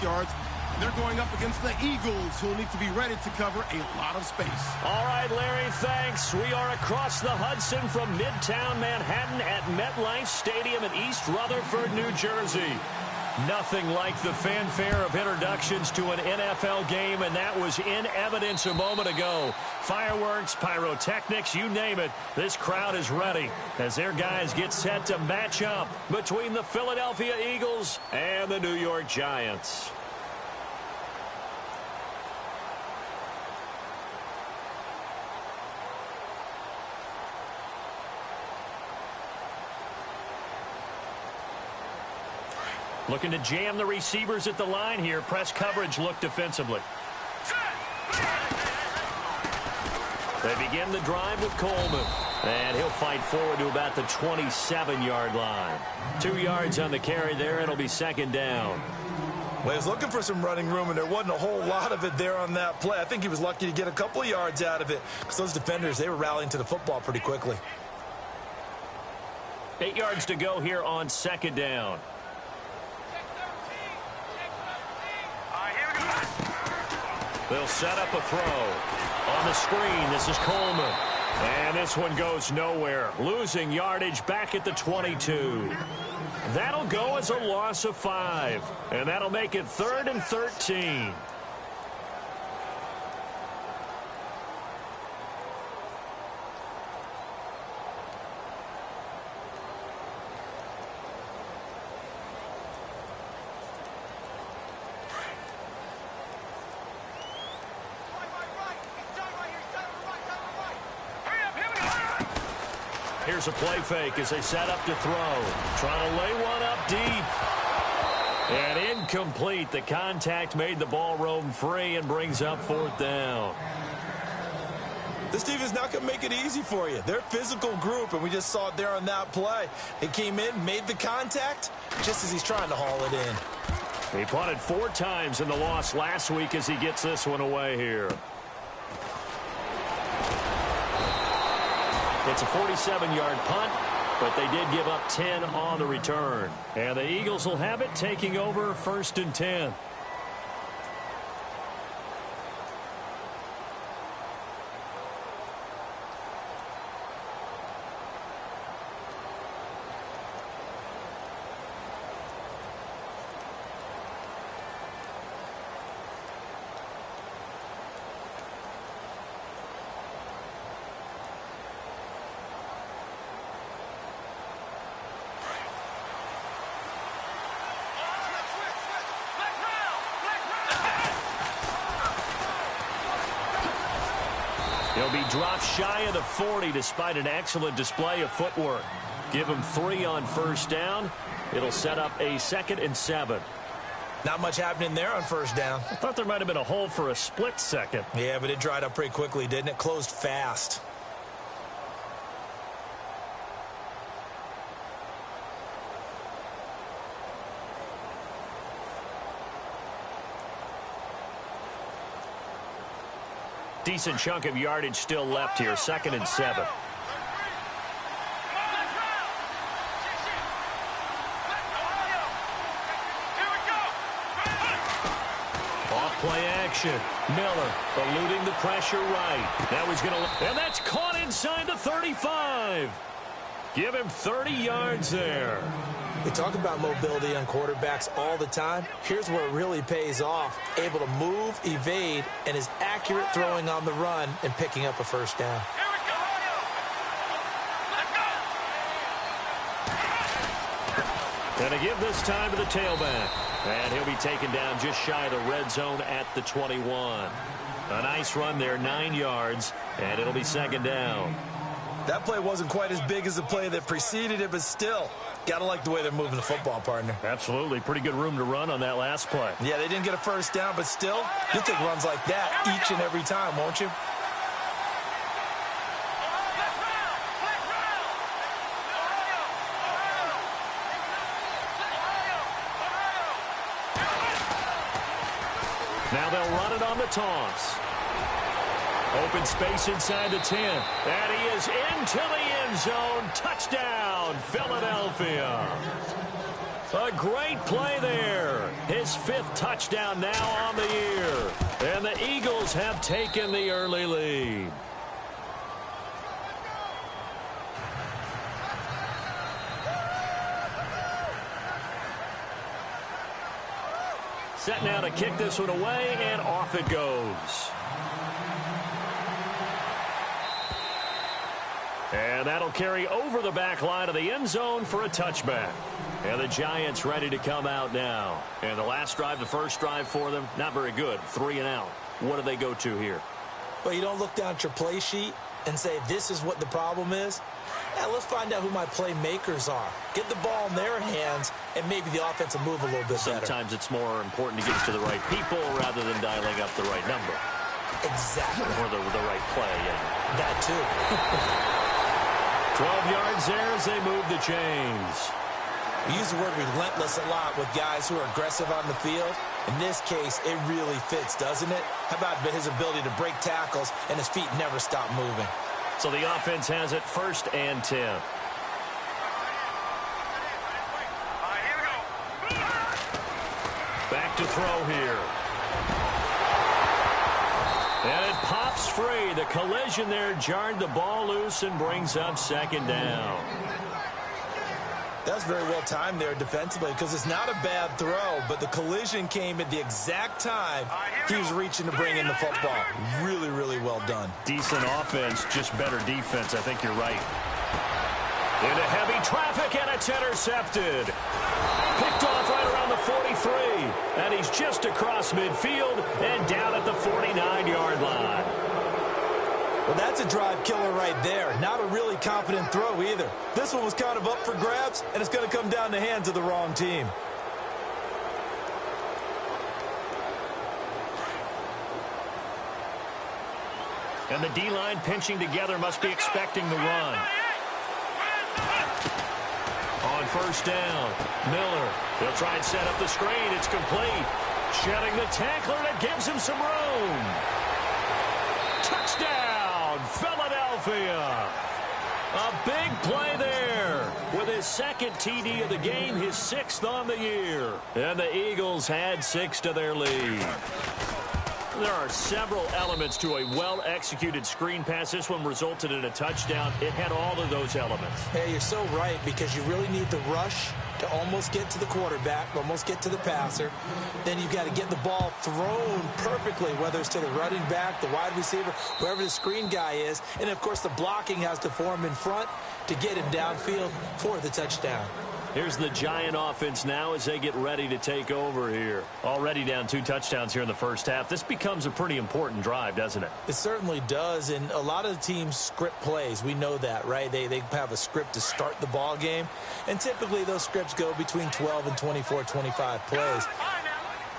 yards. They're going up against the Eagles, who'll need to be ready to cover a lot of space. All right, Larry, thanks. We are across the Hudson from Midtown Manhattan at MetLife Stadium in East Rutherford, New Jersey. Nothing like the fanfare of introductions to an NFL game, and that was in evidence a moment ago. Fireworks, pyrotechnics, you name it. This crowd is ready as their guys get set to match up between the Philadelphia Eagles and the New York Giants. Looking to jam the receivers at the line here. Press coverage look defensively. They begin the drive with Coleman. And he'll fight forward to about the 27-yard line. 2 yards on the carry there. It'll be second down. Well, he was looking for some running room, and there wasn't a whole lot of it there on that play. I think he was lucky to get a couple of yards out of it because those defenders, they were rallying to the football pretty quickly. 8 yards to go here on second down. They'll set up a throw. On the screen, this is Coleman. And this one goes nowhere. Losing yardage back at the 22. That'll go as a loss of 5. And that'll make it 3rd and 13. Here's a play fake as they set up to throw. Trying to lay one up deep. And incomplete. The contact made the ball roam free and brings up 4th down. This team is not going to make it easy for you. They're a physical group, and we just saw it there on that play. He came in, made the contact, just as he's trying to haul it in. He punted 4 times in the loss last week as he gets this one away here. It's a 47-yard punt, but they did give up 10 on the return. And the Eagles will have it, taking over 1st and 10. He'll be dropped shy of the 40 despite an excellent display of footwork. Give him 3 on 1st down. It'll set up a 2nd and 7. Not much happening there on 1st down. I thought there might have been a hole for a split second. Yeah, but it dried up pretty quickly, didn't it? Closed fast. Decent chunk of yardage still left here. 2nd and 7. Off-play action. Miller eluding the pressure right. Now he's going to... And that's caught inside the 35. Give him 30 yards there. We talk about mobility on quarterbacks all the time. Here's where it really pays off. Able to move, evade, and is accurate throwing on the run and picking up a 1st down. And to give this time to the tailback. And he'll be taken down just shy of the red zone at the 21. A nice run there, 9 yards, and it'll be 2nd down. That play wasn't quite as big as the play that preceded it, but still, gotta like the way they're moving the football, partner. Absolutely. Pretty good room to run on that last play. Yeah, they didn't get a 1st down, but still, you'll take runs like that each and every time, won't you? Now they'll run it on the toss. Open space inside the 10. And he is into the end zone. Touchdown, Philadelphia. A great play there. His 5th touchdown now on the year. And the Eagles have taken the early lead. Set now to kick this one away, and off it goes. And that'll carry over the back line of the end zone for a touchback. And the Giants ready to come out now. And the last drive, the first drive for them, not very good. 3 and out. What do they go to here? Well, you don't look down at your play sheet and say, this is what the problem is. Now, let's find out who my playmakers are. Get the ball in their hands, and maybe the offense will move a little bit better. Sometimes it's more important to get to the right people rather than dialing up the right number. Exactly. Or the right play, yeah. That too. 12 yards there as they move the chains. We use the word relentless a lot with guys who are aggressive on the field. In this case, it really fits, doesn't it? How about his ability to break tackles and his feet never stop moving? So the offense has it 1st and 10. Back to throw here. And it pops free. The collision there jarred the ball loose and brings up 2nd down. That was very well timed there defensively because it's not a bad throw, but the collision came at the exact time he was reaching to bring in the football. Really, really well done. Decent offense, just better defense. I think you're right. Into heavy traffic, and it's intercepted. Picked off right around the 43, and he's just across midfield and down at the 49-yard line. Well, that's a drive killer right there. Not a really confident throw either. This one was kind of up for grabs, and it's going to come down the hands of the wrong team. And the D-line pinching together must be expecting the run. On 1st down, Miller. He'll try and set up the screen. It's complete. Shedding the tackler, and it gives him some room. Touchdown, Philadelphia. A big play there with his 2nd TD of the game, his 6th on the year. And the Eagles had 6 to their lead. There are several elements to a well-executed screen pass. This one resulted in a touchdown. It had all of those elements. Hey, you're so right, because you really need the rush to almost get to the quarterback, almost get to the passer. Then you've got to get the ball thrown perfectly, whether it's to the running back, the wide receiver, wherever the screen guy is. And, of course, the blocking has to form in front to get him downfield for the touchdown. Here's the Giant offense now as they get ready to take over here. Already down 2 touchdowns here in the first half. This becomes a pretty important drive, doesn't it? It certainly does, and a lot of the teams script plays. We know that, right? They have a script to start the ball game, and typically those scripts go between 12 and 24, 25 plays.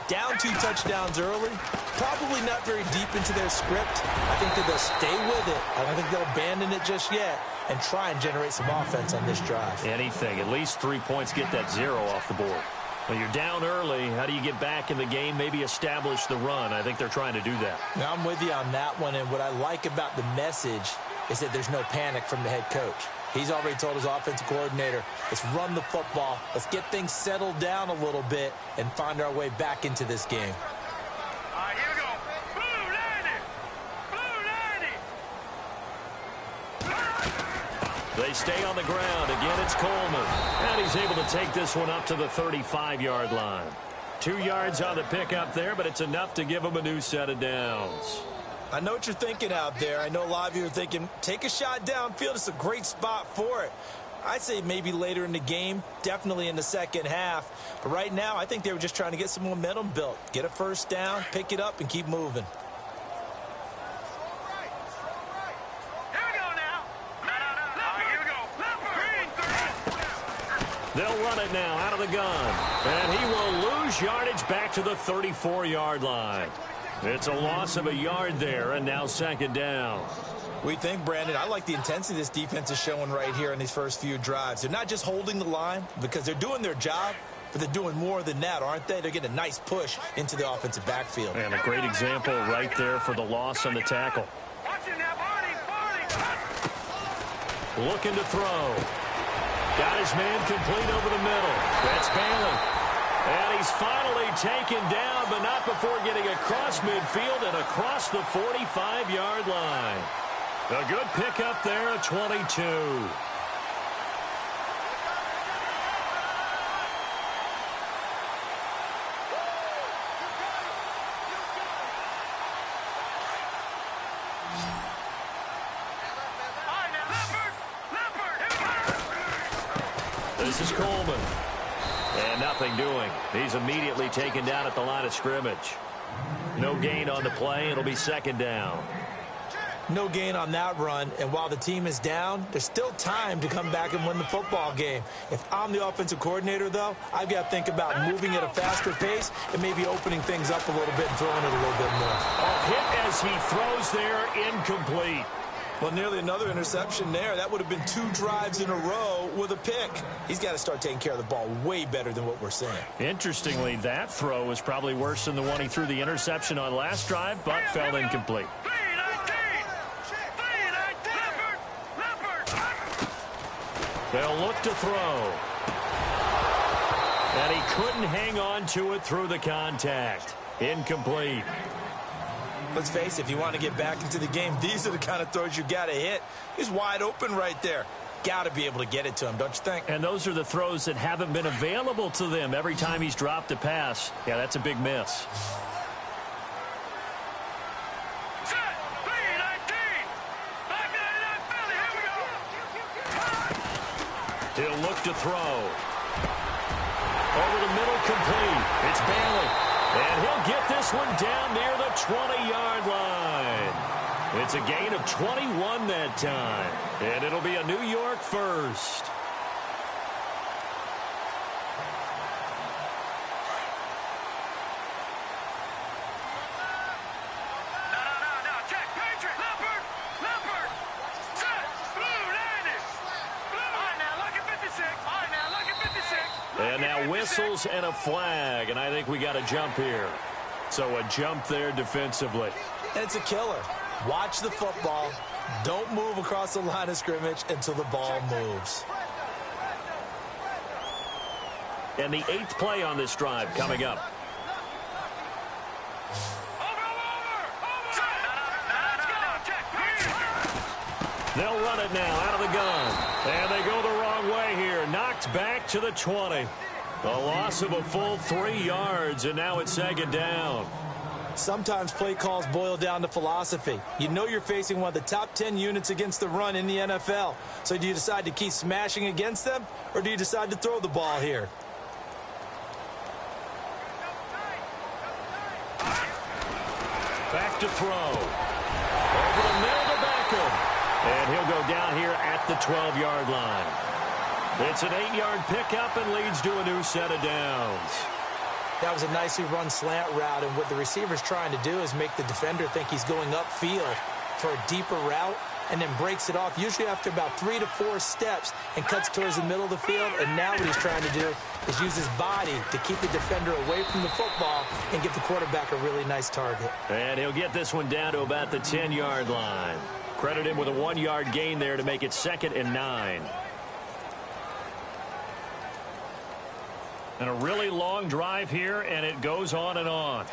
Down 2 touchdowns early, probably not very deep into their script. I think that they'll stay with it. I don't think they'll abandon it just yet and try and generate some offense on this drive. Anything. At least 3 points, get that 0 off the board. When you're down early, how do you get back in the game, maybe establish the run? I think they're trying to do that. Now, I'm with you on that one, and what I like about the message is that there's no panic from the head coach. He's already told his offensive coordinator, let's run the football, let's get things settled down a little bit and find our way back into this game. All right, here we go. Blue 90. They stay on the ground. Again, it's Coleman. And he's able to take this one up to the 35-yard line. 2 yards on the pickup there, but it's enough to give him a new set of downs. I know what you're thinking out there. I know a lot of you are thinking, take a shot downfield. It's a great spot for it. I'd say maybe later in the game, definitely in the second half. But right now, I think they were just trying to get some momentum built. Get a first down, pick it up, and keep moving. They'll run it now out of the gun. And he will lose yardage back to the 34-yard line. It's a loss of a yard there, and now 2nd down. We think, Brandon, I like the intensity this defense is showing right here in these first few drives. They're not just holding the line because they're doing their job, but they're doing more than that, aren't they? They're getting a nice push into the offensive backfield. And a great example right there for the loss on the tackle. Watching that, Barney. Looking to throw. Got his man complete over the middle. That's Bailey. And he's finally taken down, but not before getting across midfield and across the 45-yard line. A good pickup there at 22. This is Coleman. And nothing doing. He's immediately taken down at the line of scrimmage. No gain on the play. It'll be second down. No gain on that run, and while the team is down, there's still time to come back and win the football game. If I'm the offensive coordinator, though, I've got to think about moving at a faster pace and maybe opening things up a little bit and throwing it a little bit more. A hit as he throws there, incomplete. Well, nearly another interception there. That would have been 2 drives in a row with a pick. He's got to start taking care of the ball way better than what we're seeing. Interestingly, that throw was probably worse than the one he threw the interception on last drive, but fell incomplete. They'll look to throw. And he couldn't hang on to it through the contact. Incomplete. Let's face it, if you want to get back into the game, these are the kind of throws you got to hit. He's wide open right there. Got to be able to get it to him, don't you think? And those are the throws that haven't been available to them every time he's dropped a pass. Yeah, that's a big miss. He'll look to throw. Over the middle, complete. It's Bailey. And he'll get this one down near the 20-yard line. It's a gain of 21 that time. And it'll be a New York first. And now whistles and a flag, and I think we got a jump here. So a jump there defensively. And it's a killer. Watch the football. Don't move across the line of scrimmage until the ball moves. And the 8th play on this drive coming up. They'll run it now out of the gun. And they go the wrong way here. Knocked back to the 20. A loss of a full 3 yards, and now it's second down. Sometimes play calls boil down to philosophy. You know you're facing one of the top 10 units against the run in the NFL. So do you decide to keep smashing against them, or do you decide to throw the ball here? Back to throw. Over the middle to Beckham. And he'll go down here at the 12-yard line. It's an 8-yard pickup and leads to a new set of downs. That was a nicely run slant route, and what the receiver's trying to do is make the defender think he's going upfield for a deeper route and then breaks it off, usually after about 3 to 4 steps, and cuts towards the middle of the field. And now what he's trying to do is use his body to keep the defender away from the football and give the quarterback a really nice target. And he'll get this one down to about the 10-yard line. Credit him with a 1-yard gain there to make it 2nd and 9. And a really long drive here, and it goes on and on.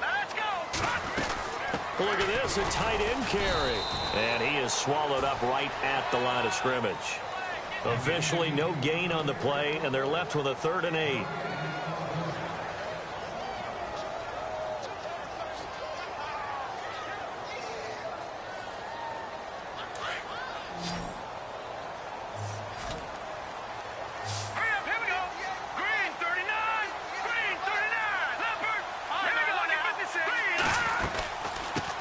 Let's go. Look at this, a tight end carry. And he is swallowed up right at the line of scrimmage. Officially no gain on the play, and they're left with a 3rd and 8.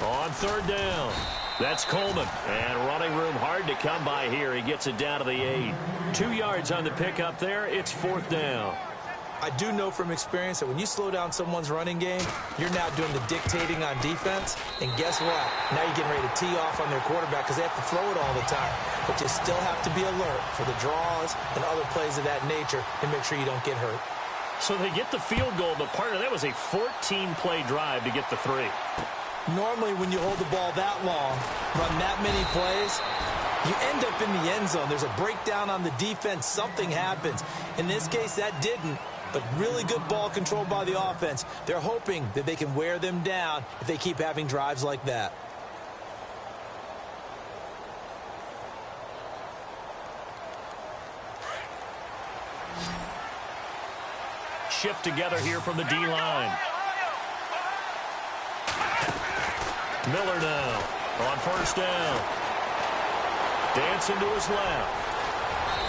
On 3rd down, that's Coleman. And running room hard to come by here. He gets it down to the 8. 2 yards on the pickup there. It's 4th down. I do know from experience that when you slow down someone's running game, you're now doing the dictating on defense. And guess what? Now you're getting ready to tee off on their quarterback because they have to throw it all the time. But you still have to be alert for the draws and other plays of that nature to make sure you don't get hurt. So they get the field goal, but part of that was a 14-play drive to get the 3. Normally, when you hold the ball that long, run that many plays, You end up in the end zone. There's a breakdown on the defense. Something happens. In this case, that didn't. But really good ball control by the offense. They're hoping that they can wear them down if they keep having drives like that. Shift together here from the D-line. Miller now on first down. Dancing to his left.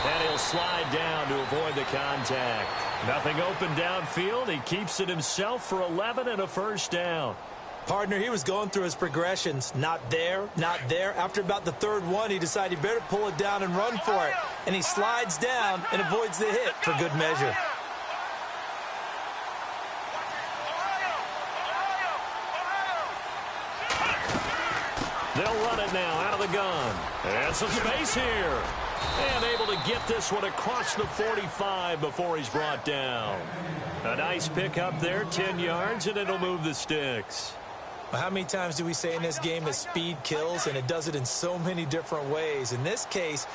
And he'll slide down to avoid the contact. Nothing open downfield. He keeps it himself for 11 and a first down. Partner, he was going through his progressions. Not there, not there. After about the third one, he decided he better pull it down and run for it. And he slides down and avoids the hit for good measure. They'll run it now out of the gun. And some space here. And able to get this one across the 45 before he's brought down. A nice pick up there, 10 yards, and it'll move the sticks. Well, how many times do we say in this game that speed kills, and it does it in so many different ways? In this case,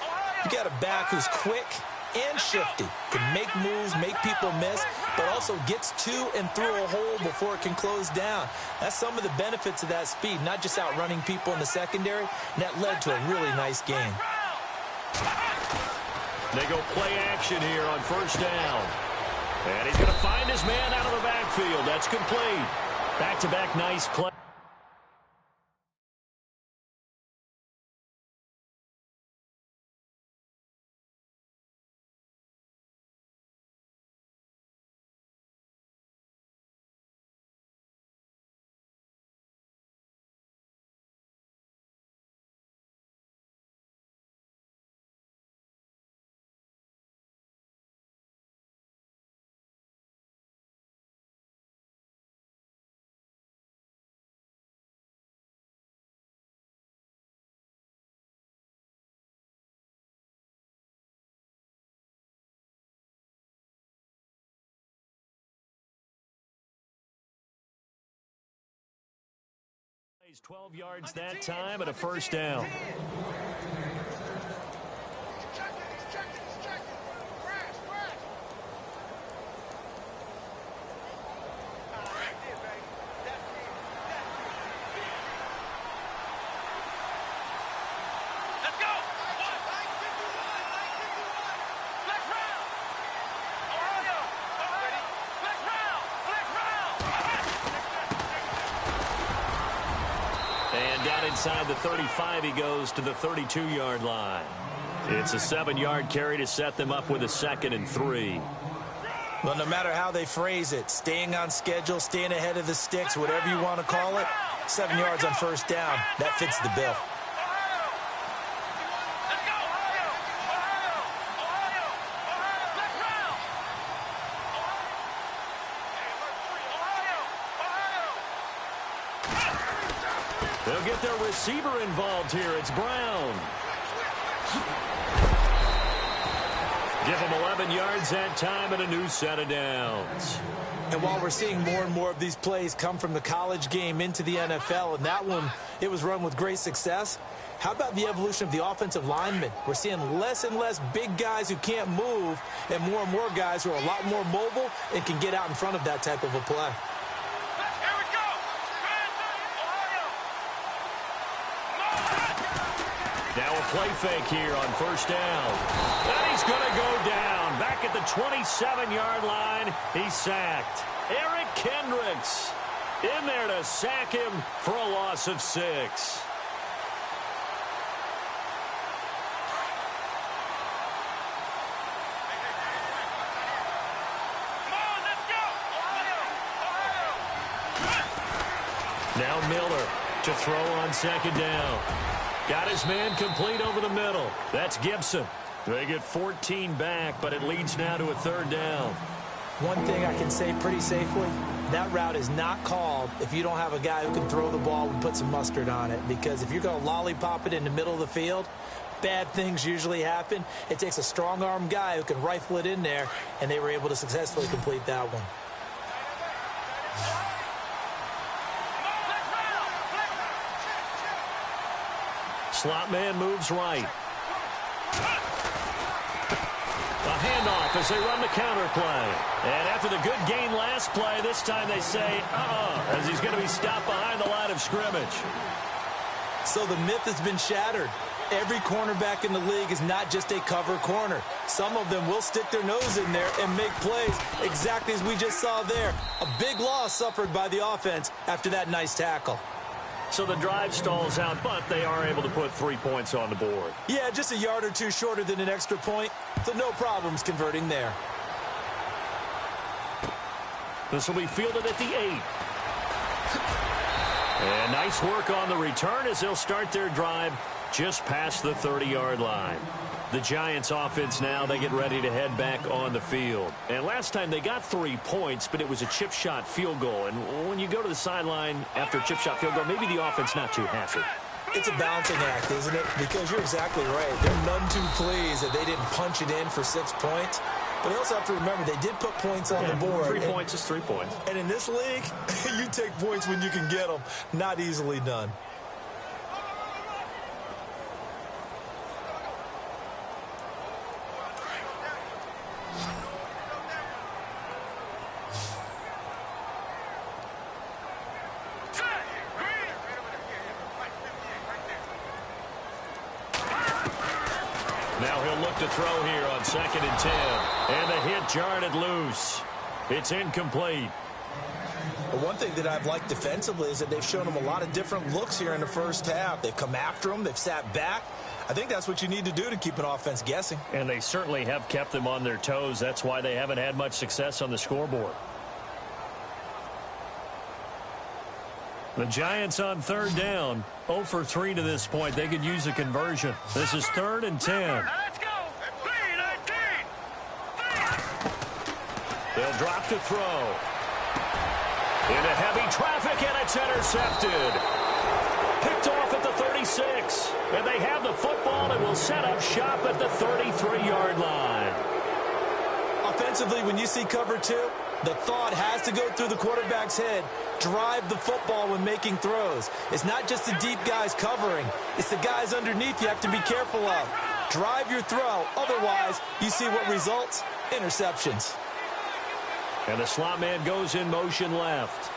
you got a back who's quick and shifty, can make moves, make people miss, but also gets to and through a hole before it can close down. That's some of the benefits of that speed, not just outrunning people in the secondary, and that led to a really nice game. They go play action here on first down. And he's going to find his man out of the backfield. That's complete. Back-to-back nice play. He's 12 yards that time and a first down. Inside the 35, he goes to the 32-yard line. It's a 7-yard carry to set them up with a 2nd and 3. Well, no matter how they phrase it, staying on schedule, staying ahead of the sticks, whatever you want to call it, 7 yards on first down, that fits the bill. They'll get their receiver involved here. It's Brown. Give him 11 yards that time and a new set of downs. And while we're seeing more and more of these plays come from the college game into the NFL, and that one, it was run with great success, how about the evolution of the offensive linemen? We're seeing less and less big guys who can't move and more guys who are a lot more mobile and can get out in front of that type of a play. Now a play fake here on first down. And he's going to go down. Back at the 27-yard line, he's sacked. Eric Kendricks in there to sack him for a loss of 6. Now Miller to throw on second down. Got his man complete over the middle. That's Gibson. They get 14 back, but it leads now to a 3rd down. One thing I can say pretty safely, that route is not called if you don't have a guy who can throw the ball and put some mustard on it. Because if you're going to lollipop it in the middle of the field, bad things usually happen. It takes a strong-arm guy who can rifle it in there, and they were able to successfully complete that one. Slot man moves right. handoff as they run the counter play. And after the good gain last play, this time they say, as he's going to be stopped behind the line of scrimmage. So the myth has been shattered. Every cornerback in the league is not just a cover corner. Some of them will stick their nose in there and make plays exactly as we just saw there. A big loss suffered by the offense after that nice tackle. So the drive stalls out, but they are able to put 3 points on the board. Yeah, just a yard or two shorter than an extra point, so no problems converting there. This will be fielded at the 8. And nice work on the return as they'll start their drive just past the 30-yard line. The Giants offense now, they get ready to head back on the field. And last time they got 3 points, but it was a chip shot field goal. And when you go to the sideline after a chip shot field goal, maybe the offense not too happy. It's a balancing act, isn't it? Because you're exactly right. They're none too pleased that they didn't punch it in for 6 points. But they also have to remember they did put points on the board. 3 points is 3 points. And in this league, you take points when you can get them. Not easily done. Now he'll look to throw here on 2nd and 10. And the hit jarred it loose. It's incomplete. But one thing that I've liked defensively is that they've shown them a lot of different looks here in the first half. They've come after them. They've sat back. I think that's what you need to do to keep an offense guessing. And they certainly have kept them on their toes. That's why they haven't had much success on the scoreboard. The Giants on 3rd down. 0 for 3 to this point. They could use a conversion. This is 3rd and 10. Let's go. 3-19. They'll drop to throw. Into heavy traffic, and it's intercepted. Picked off at the 36. And they have the football and will set up shop at the 33-yard line. Offensively, when you see cover 2, the thought has to go through the quarterback's head. Drive the football when making throws. It's not just the deep guys covering. It's the guys underneath you have to be careful of. Drive your throw. Otherwise, you see what results? Interceptions. And the slot man goes in motion left.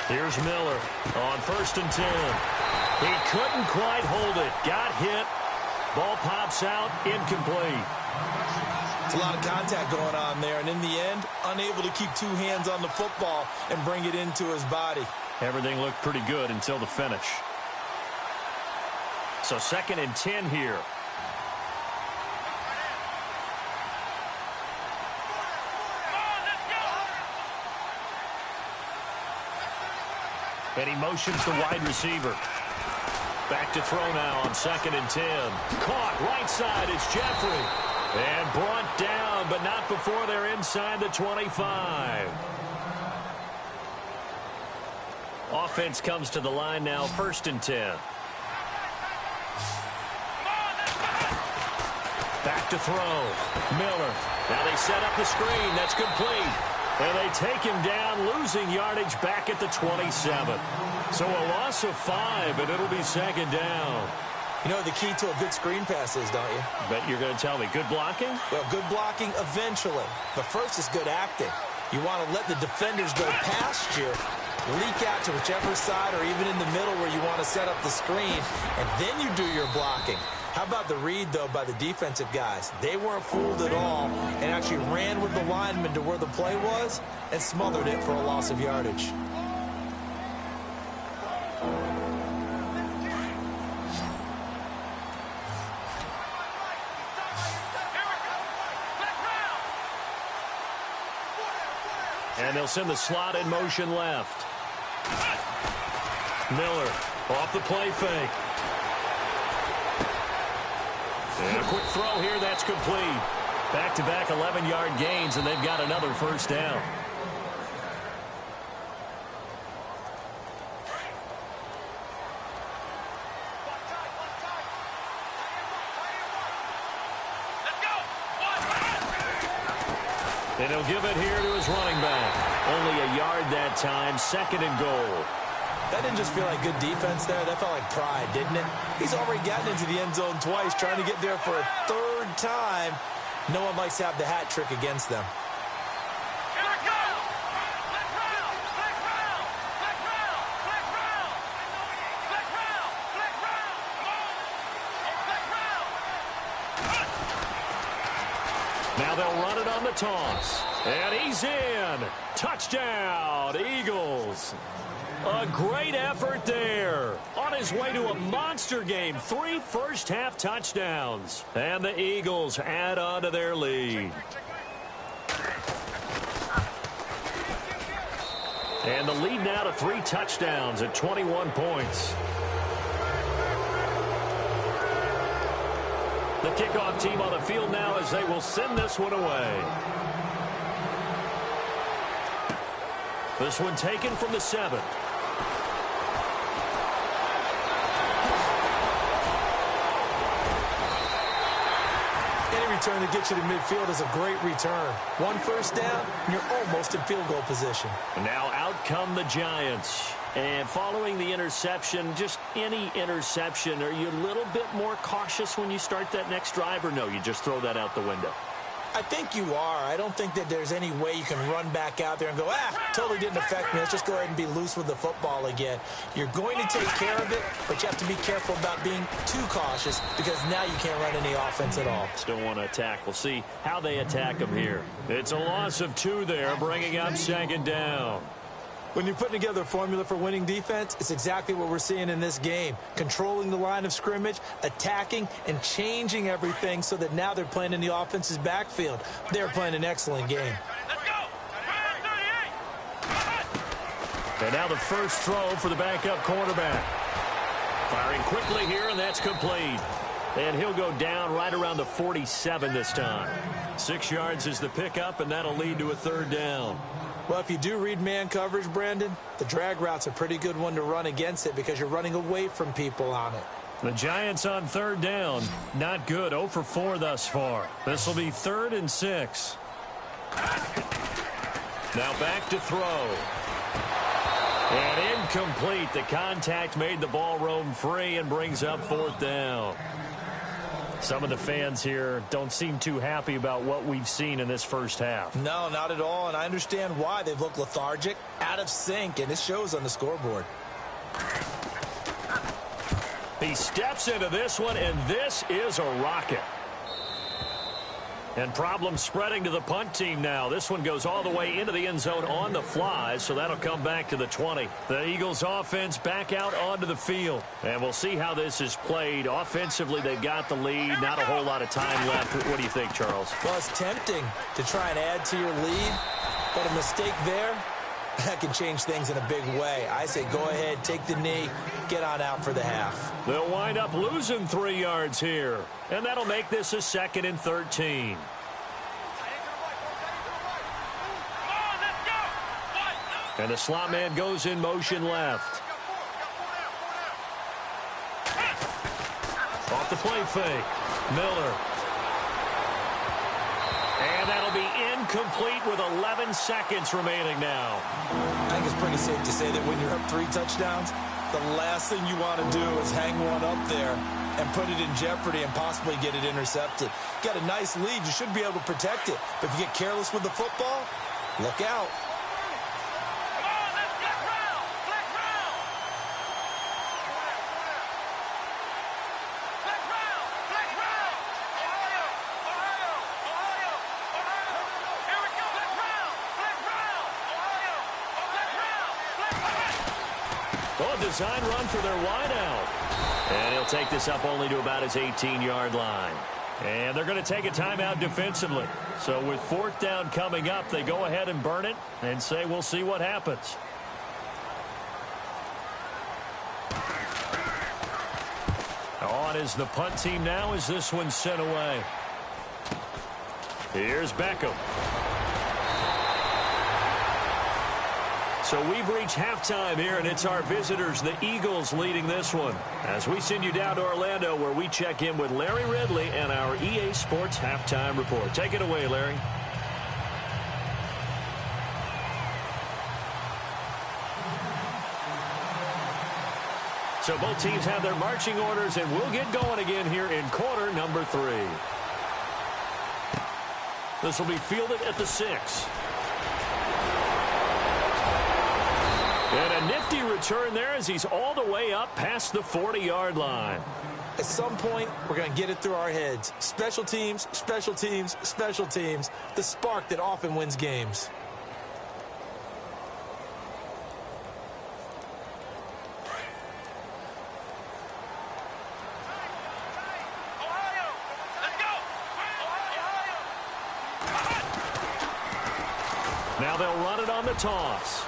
Here's Miller on 1st and 10. He couldn't quite hold it. Got hit. Ball pops out. Incomplete. It's a lot of contact going on there, and in the end, unable to keep 2 hands on the football and bring it into his body. Everything looked pretty good until the finish. So 2nd and 10 here. And he motions the wide receiver. Back to throw now on 2nd and 10. Caught right side. It's Jeffrey. And brought down, but not before they're inside the 25. Offense comes to the line now, 1st and 10. Back to throw. Miller. Now they set up the screen. That's complete. And they take him down, losing yardage back at the 27. So a loss of 5, and it'll be 2nd down. You know the key to a good screen pass is, don't you? Bet you're going to tell me. Good blocking? Well, good blocking eventually. But first is good acting. You want to let the defenders go past you, leak out to whichever side or even in the middle where you want to set up the screen, and then you do your blocking. How about the read, though, by the defensive guys? They weren't fooled at all and actually ran with the lineman to where the play was and smothered it for a loss of yardage. And they'll send the slot in motion left. Miller off the play fake. And a quick throw here, that's complete. Back-to-back 11-yard gains, and they've got another 1st down. And he'll give it here to his running back. Only a yard that time, 2nd and goal. That didn't just feel like good defense there. That felt like pride, didn't it? He's already gotten into the end zone twice, trying to get there for a 3rd time. No one likes to have the hat trick against them. Now they'll run it on the toss. And he's in. Touchdown, Eagles. A great effort there. On his way to a monster game. 3 first-half touchdowns. And the Eagles add on to their lead. And the lead now to 3 touchdowns at 21 points. The kickoff team on the field now as they will send this one away. This one taken from the 7. Any return that gets you to midfield is a great return. 1 first down, and you're almost in field goal position. Now out come the Giants. And following the interception, just any interception, are you a little bit more cautious when you start that next drive, or no, you just throw that out the window? I think you are. I don't think that there's any way you can run back out there and go, totally didn't affect me. Let's just go ahead and be loose with the football again. You're going to take care of it, but you have to be careful about being too cautious because now you can't run any offense at all. Still want to attack. We'll see how they attack them here. It's a loss of 2 there, bringing up 2nd down. When you're putting together a formula for winning defense, it's exactly what we're seeing in this game. Controlling the line of scrimmage, attacking, and changing everything so that now they're playing in the offense's backfield. They're playing an excellent game. Let's go. And now the first throw for the backup quarterback. Firing quickly here, and that's complete. And he'll go down right around the 47 this time. 6 yards is the pickup, and that'll lead to a 3rd down. Well, if you do read man coverage, Brandon, the drag route's a pretty good one to run against it because you're running away from people on it. The Giants on 3rd down. Not good. 0 for 4 thus far. This will be 3rd and 6. Now back to throw. And incomplete. The contact made the ball roam free and brings up 4th down. Some of the fans here don't seem too happy about what we've seen in this first half. No, not at all, and I understand why. They've looked lethargic, out of sync, and it shows on the scoreboard. He steps into this one, and this is a rocket. And problems spreading to the punt team now. This one goes all the way into the end zone on the fly, so that'll come back to the 20. The Eagles offense back out onto the field. And we'll see how this is played. Offensively, they've got the lead. Not a whole lot of time left. What do you think, Charles? Well, it's tempting to try and add to your lead, but a mistake there, that can change things in a big way. I say go ahead, take the knee, get on out for the half. They'll wind up losing 3 yards here. And that'll make this a 2nd and 13. And the slot man goes in motion left. Off the play fake. Miller. And that'll be incomplete with 11 seconds remaining now. I think it's pretty safe to say that when you're up 3 touchdowns, the last thing you want to do is hang one up there and put it in jeopardy and possibly get it intercepted. Got a nice lead. You should be able to protect it. But if you get careless with the football, look out. Design run for their wideout. And he'll take this up only to about his 18-yard line. And they're going to take a timeout defensively. So with 4th down coming up, they go ahead and burn it and say we'll see what happens. On is the punt team now as this one's sent away. Here's Beckham. So we've reached halftime here, and it's our visitors, the Eagles, leading this one. As we send you down to Orlando, where we check in with Larry Ridley and our EA Sports Halftime Report. Take it away, Larry. So both teams have their marching orders, and we'll get going again here in quarter number 3. This will be fielded at the 6. And a nifty return there as he's all the way up past the 40-yard line. At some point, we're going to get it through our heads. Special teams, special teams, special teams. The spark that often wins games. Now they'll run it on the toss.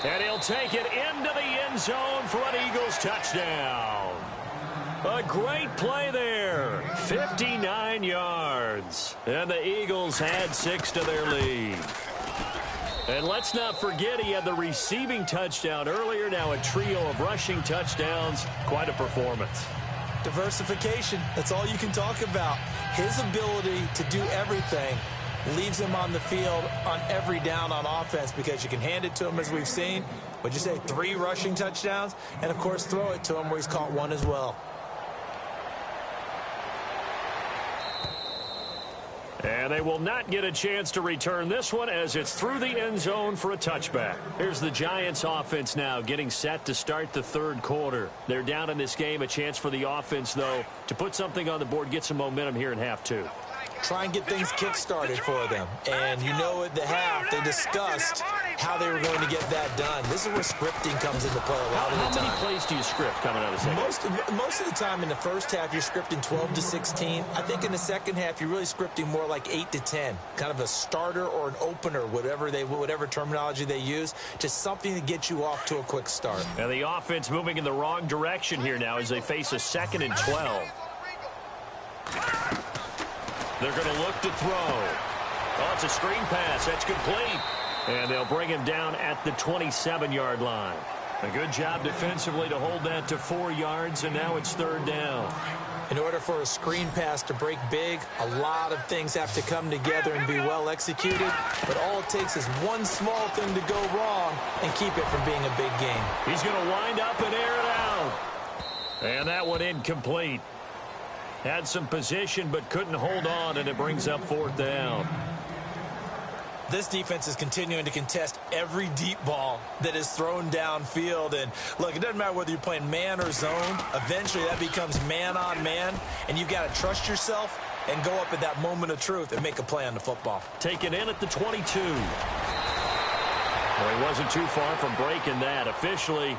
And he'll take it into the end zone for an Eagles touchdown. A great play there. 59 yards. And the Eagles add 6 to their lead. And let's not forget he had the receiving touchdown earlier. Now a trio of rushing touchdowns. Quite a performance. Diversification. That's all you can talk about. His ability to do everything leaves him on the field on every down on offense because you can hand it to him, as we've seen. What'd you say, 3 rushing touchdowns? And, of course, throw it to him where he's caught 1 as well. And they will not get a chance to return this one as it's through the end zone for a touchback. Here's the Giants offense now getting set to start the 3rd quarter. They're down in this game. A chance for the offense, though, to put something on the board, get some momentum here in half 2. Try and get things kick-started for them. And you know at the half, they discussed how they were going to get that done. This is where scripting comes into play a lot of the time. How many plays do you script coming out of the second? Most of the time in the first half, you're scripting 12 to 16. I think in the second half, you're really scripting more like 8 to 10. Kind of a starter or an opener, whatever terminology they use. Just something to get you off to a quick start. And the offense moving in the wrong direction here now as they face a 2nd and 12. They're going to look to throw. Oh, it's a screen pass. That's complete. And they'll bring him down at the 27-yard line. A good job defensively to hold that to 4 yards, and now it's 3rd down. In order for a screen pass to break big, a lot of things have to come together and be well executed. But all it takes is one small thing to go wrong and keep it from being a big game. He's going to wind up and air it out. And that one incomplete. Had some position but couldn't hold on, and it brings up 4th down. This defense is continuing to contest every deep ball that is thrown downfield. And, look, it doesn't matter whether you're playing man or zone. Eventually, that becomes man on man, and you've got to trust yourself and go up at that moment of truth and make a play on the football. Taken in at the 22. Well, he wasn't too far from breaking that. Officially,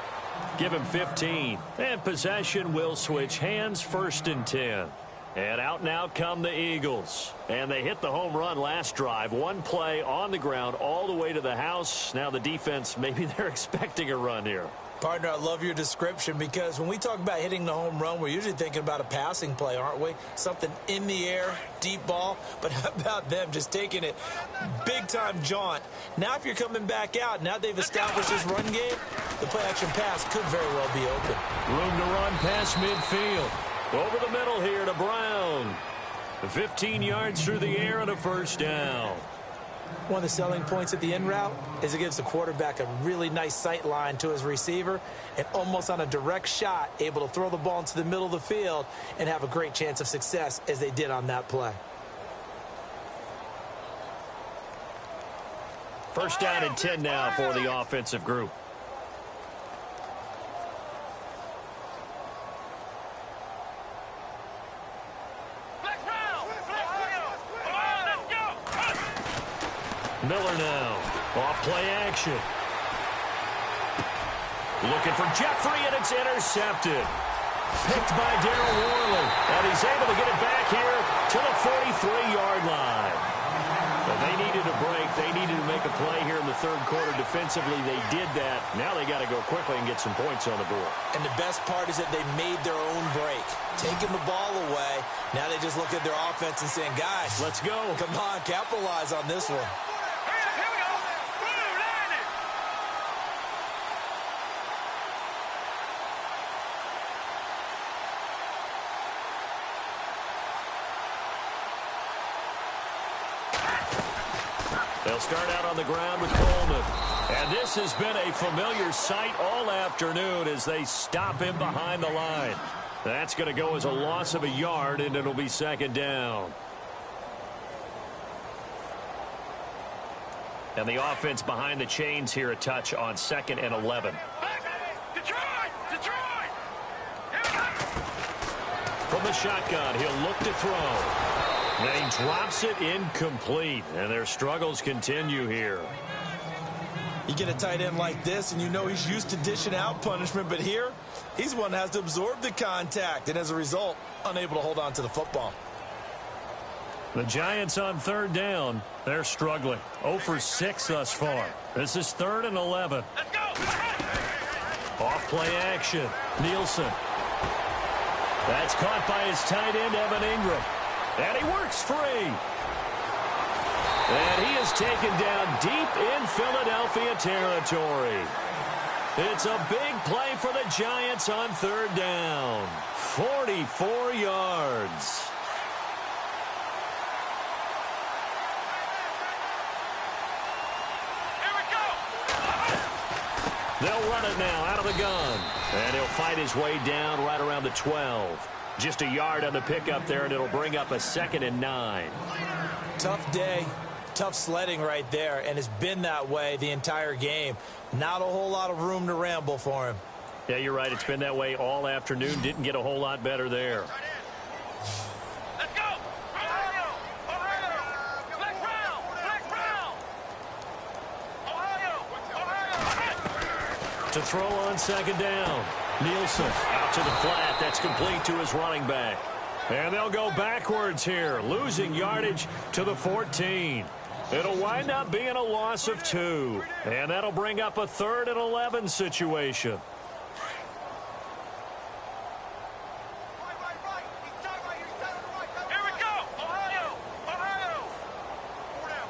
give him 15. And possession will switch hands, 1st and 10. And out now come the Eagles. And they hit the home run last drive. 1 play on the ground all the way to the house. Now the defense, maybe they're expecting a run here. Partner, I love your description because when we talk about hitting the home run, we're usually thinking about a passing play, aren't we? Something in the air, deep ball. But how about them just taking it big-time jaunt? Now if you're coming back out, now they've established this run game, the play-action pass could very well be open. Room to run past midfield. Over the middle here to Brown. 15 yards through the air and a 1st down. One of the selling points at the end route is it gives the quarterback a really nice sight line to his receiver and almost on a direct shot able to throw the ball into the middle of the field and have a great chance of success as they did on that play. 1st down and 10 now for the offensive group. Miller now, off play action. Looking for Jeffrey, and it's intercepted. Picked by Darryl Worley, and he's able to get it back here to the 43-yard line. But they needed a break. They needed to make a play here in the 3rd quarter defensively. They did that. Now they got to go quickly and get some points on the board. And the best part is that they made their own break. Taking the ball away. Now they just look at their offense and saying, guys, let's go. Come on, capitalize on this one. They'll start out on the ground with Coleman. And this has been a familiar sight all afternoon as they stop him behind the line. That's going to go as a loss of a yard, and it'll be second down. And the offense behind the chains here, a touch on 2nd and 11. Detroit! From the shotgun, he'll look to throw. And he drops it incomplete, and their struggles continue here. You get a tight end like this, and you know he's used to dishing out punishment, but here, he's one that has to absorb the contact, and as a result, unable to hold on to the football. The Giants on 3rd down. They're struggling. 0 for 6 thus far. This is 3rd and 11. Let's go! Off-play action. Nielsen. That's caught by his tight end, Evan Ingram. And he works free. And he is taken down deep in Philadelphia territory. It's a big play for the Giants on 3rd down. 44 yards. Here we go! They'll run it now out of the gun. And he'll fight his way down right around the 12. Just a yard on the pickup there, and it'll bring up a 2nd and 9. Tough day. Tough sledding right there, and it's been that way the entire game. Not a whole lot of room to ramble for him. Yeah, you're right. It's been that way all afternoon. Didn't get a whole lot better there. Let's go! Ohio! Flex round! Ohio! To throw on 2nd down. Nielsen out to the flat. That's complete to his running back. And they'll go backwards here, losing yardage to the 14. It'll wind up being a loss of 2. And that'll bring up a 3rd and 11 situation. Here we go! Ohio!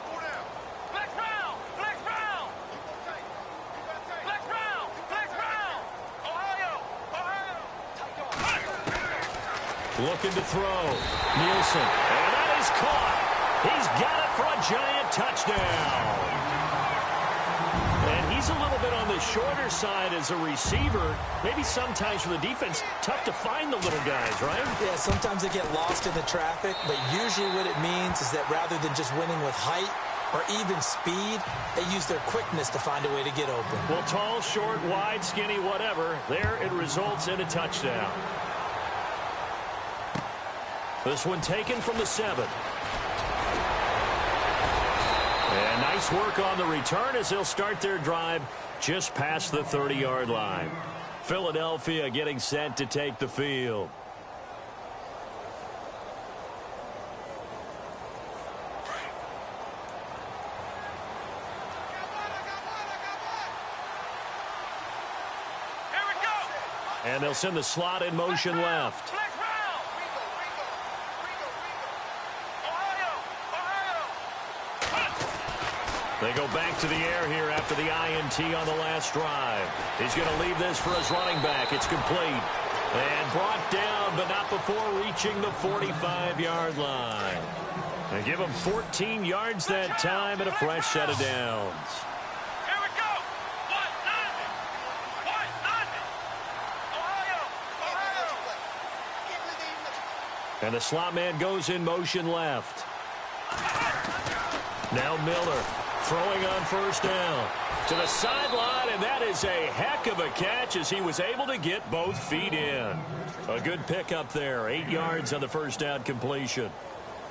Four down. Flex round! Ohio! Looking to throw. Nielsen. And that is caught. He's got it for a Giant touchdown. And he's a little bit on the shorter side as a receiver. Maybe sometimes for the defense, tough to find the little guys, right? Yeah, sometimes they get lost in the traffic, but usually what it means is that rather than just winning with height or even speed, they use their quickness to find a way to get open. Well, tall, short, wide, skinny, whatever, there it results in a touchdown. This one taken from the 7. And nice work on the return as they'll start their drive just past the 30-yard line. Philadelphia getting set to take the field. Here we go! And they'll send the slot in motion left. Flex round! They go back to the air here after the INT on the last drive. He's going to leave this for his running back. It's complete. And brought down, but not before reaching the 45-yard line. And give him 14 yards that time and a fresh set of downs. Here we go! 1-0! Ohio! And the slot man goes in motion left. Now Miller. Throwing on 1st down to the sideline, and that is a heck of a catch as he was able to get both feet in. A good pickup there, 8 yards on the 1st down completion.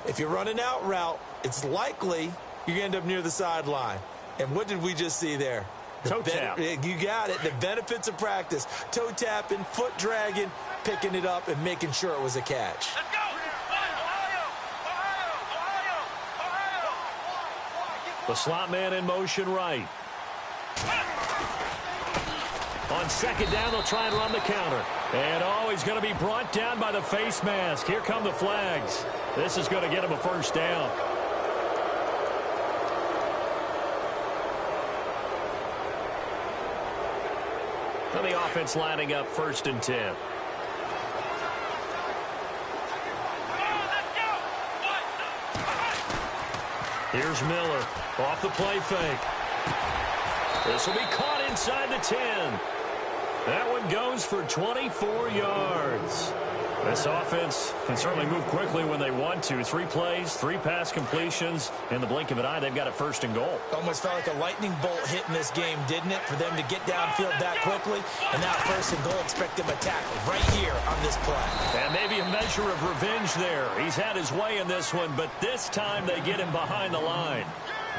If you're running out route, it's likely you're going to end up near the sideline. And what did we just see there? Toe tap. You got it. The benefits of practice. Toe tapping, foot dragging, picking it up, and making sure it was a catch. Let's go! The slot man in motion right. On 2nd down, they'll try and run the counter. And, he's going to be brought down by the face mask. Here come the flags. This is going to get him a 1st down. And the offense lining up 1st and 10. Here's Miller off the play fake. This will be caught inside the 10. That one goes for 24 yards. This offense can certainly move quickly when they want to. 3 plays, 3 pass completions. In the blink of an eye, they've got a 1st and goal. Almost felt like a lightning bolt hit in this game, didn't it? For them to get downfield that quickly. And now 1st and goal, expect them to tackle right here on this play. And maybe a measure of revenge there. He's had his way in this one, but this time they get him behind the line.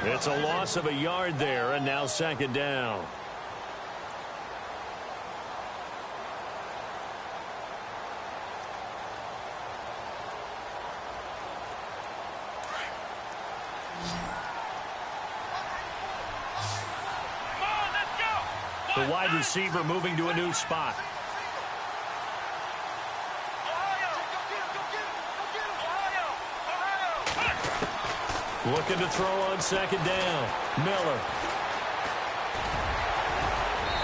It's a loss of a yard there, and now 2nd down. The wide receiver moving to a new spot. Looking to throw on 2nd down. Miller.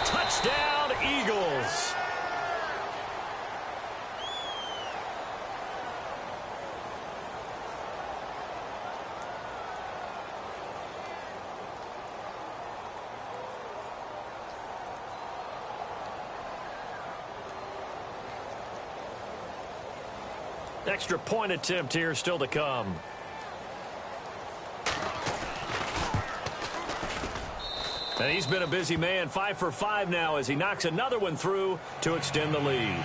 Touchdown, Eagles. Extra point attempt here still to come. And he's been a busy man, 5 for 5 now as he knocks another one through to extend the lead.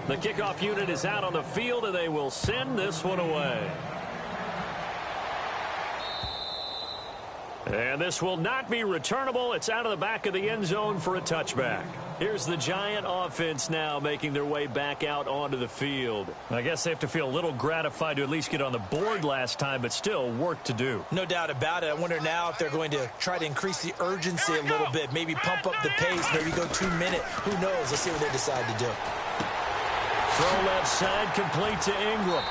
The kickoff unit is out on the field, and they will send this one away. And this will not be returnable. It's out of the back of the end zone for a touchback. Here's the Giant offense now making their way back out onto the field. I guess they have to feel a little gratified to at least get on the board last time, but still work to do. No doubt about it. I wonder now if they're going to try to increase the urgency a little bit, maybe pump up the pace, maybe go 2-minute. Who knows? Let's see what they decide to do. Throw left side, complete to Ingram.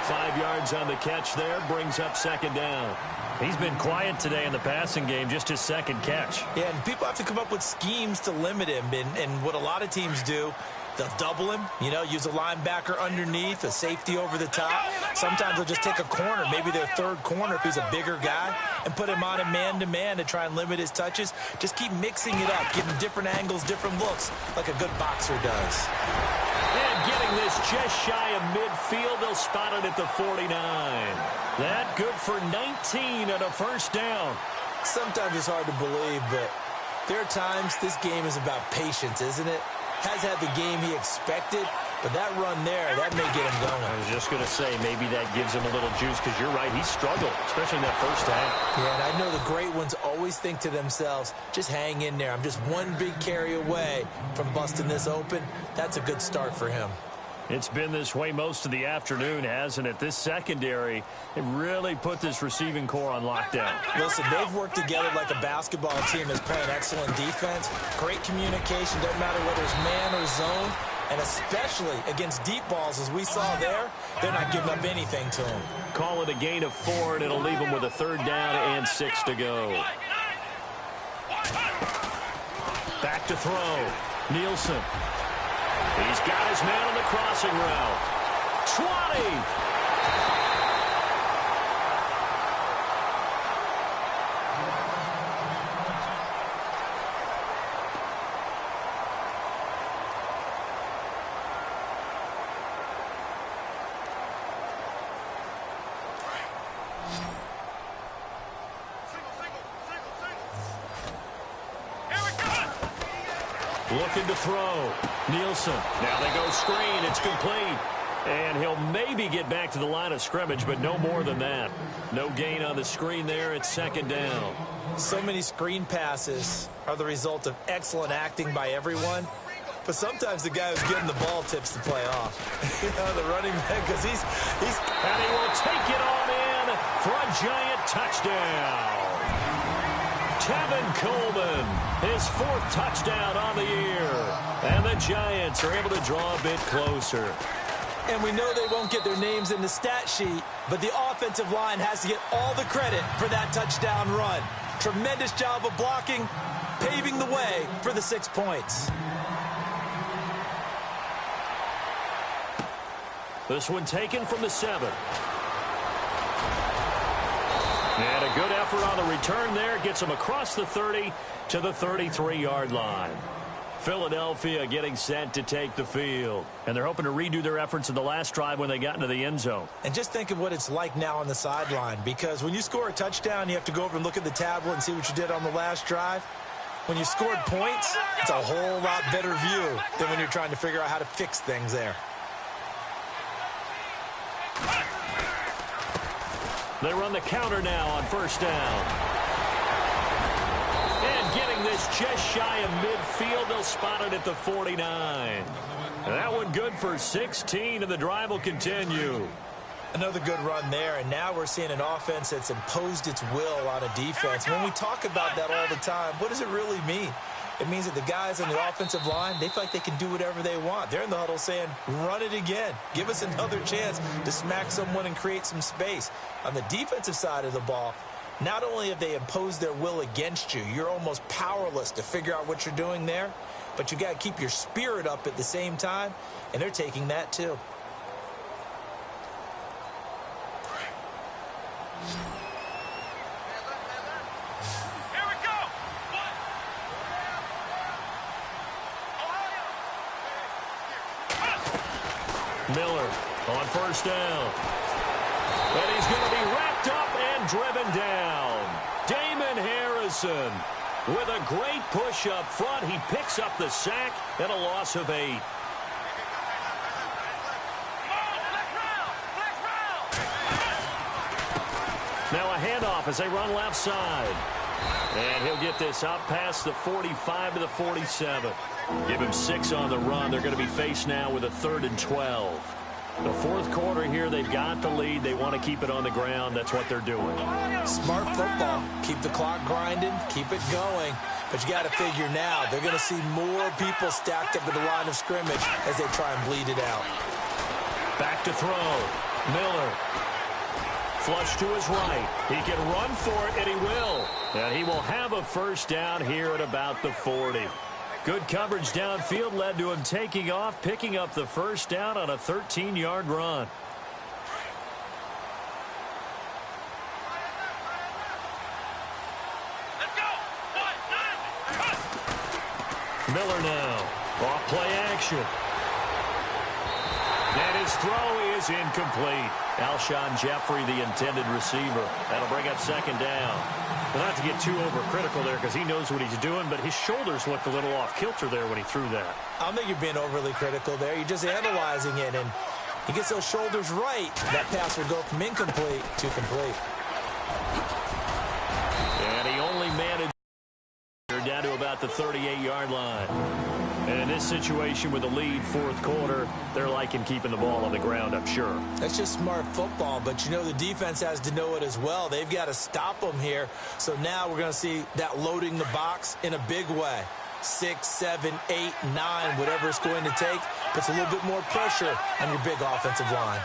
5 yards on the catch there, brings up 2nd down. He's been quiet today in the passing game, just his 2nd catch. Yeah, and people have to come up with schemes to limit him. And what a lot of teams do, they'll double him, use a linebacker underneath, a safety over the top. Sometimes they'll just take a corner, maybe their 3rd corner if he's a bigger guy, and put him on a man-to-man to try and limit his touches. Just keep mixing it up, giving different angles, different looks, like a good boxer does. And getting this just shy of midfield, they'll spot it at the 49. That good for 19 and a 1st down. Sometimes it's hard to believe, but there are times this game is about patience, isn't it? Has had the game he expected, but that run there, that may get him going. I was just going to say, maybe that gives him a little juice, because you're right, he struggled, especially in that 1st half. Yeah, and I know the great ones always think to themselves, just hang in there. I'm just one big carry away from busting this open. That's a good start for him. It's been this way most of the afternoon, hasn't it? This secondary, they really put this receiving core on lockdown. Listen, they've worked together like a basketball team that's playing excellent defense. Great communication, doesn't matter whether it's man or zone. And especially against deep balls, as we saw there, they're not giving up anything to him. Call it a gain of 4, and it'll leave them with a 3rd down and 6 to go. Back to throw. Nielsen. He's got his man on the crossing route. 20. Looking to throw. Nielsen. Now they go screen. It's complete. And he'll maybe get back to the line of scrimmage, but no more than that. No gain on the screen there. It's 2nd down. So many screen passes are the result of excellent acting by everyone. But sometimes the guy who's getting the ball tips the play off. The running back, because he's... And he will take it on in for a Giant touchdown. Tevin Coleman, his 4th touchdown on the year. And the Giants are able to draw a bit closer. And we know they won't get their names in the stat sheet, but the offensive line has to get all the credit for that touchdown run. Tremendous job of blocking, paving the way for the 6 points. This one taken from the 7. And a good effort on the return there. Gets him across the 30 to the 33-yard line. Philadelphia getting set to take the field. And they're hoping to redo their efforts in the last drive when they got into the end zone. And just think of what it's like now on the sideline, because when you score a touchdown, you have to go over and look at the tablet and see what you did on the last drive. When you scored points, it's a whole lot better view than when you're trying to figure out how to fix things there. They run the counter now on first down. And getting this just shy of midfield, they'll spot it at the 49. That one good for 16, and the drive will continue. Another good run there, and now we're seeing an offense that's imposed its will on a defense. When we talk about that all the time, what does it really mean? It means that the guys on the offensive line, they feel like they can do whatever they want. They're in the huddle saying, run it again. Give us another chance to smack someone and create some space. On the defensive side of the ball, not only have they imposed their will against you, you're almost powerless to figure out what you're doing there, but you got to keep your spirit up at the same time, and they're taking that too. Here we go. Miller on first down. And he's going to be wrapped up and driven down. Damon Harrison with a great push up front. He picks up the sack and a loss of 8. Now a handoff as they run left side. And he'll get this out past the 45 to the 47. Give him 6 on the run. They're going to be faced now with a 3rd and 12. The fourth quarter here, they've got the lead. They want to keep it on the ground. That's what they're doing. Smart football. Keep the clock grinding. Keep it going. But you got to figure now, they're going to see more people stacked up at the line of scrimmage as they try and bleed it out. Back to throw. Miller. Flush to his right. He can run for it, and he will. And he will have a first down here at about the 40. Good coverage downfield led to him taking off, picking up the first down on a 13-yard run. Let's go. Miller now. Off play action. And his throw is incomplete. Alshon Jeffrey, the intended receiver. That'll bring up second down. Well, not to get too overcritical there because he knows what he's doing, but his shoulders looked a little off kilter there when he threw that. I don't think you're being overly critical there. You're just analyzing it, and he gets those shoulders right. That pass will go from incomplete to complete. And he only managed down to about the 38-yard line. And in this situation with the lead fourth quarter, they're liking keeping the ball on the ground, I'm sure. That's just smart football, but you know the defense has to know it as well. They've got to stop them here. So now we're going to see that loading the box in a big way. 6, 7, 8, 9, whatever it's going to take, puts a little bit more pressure on your big offensive line.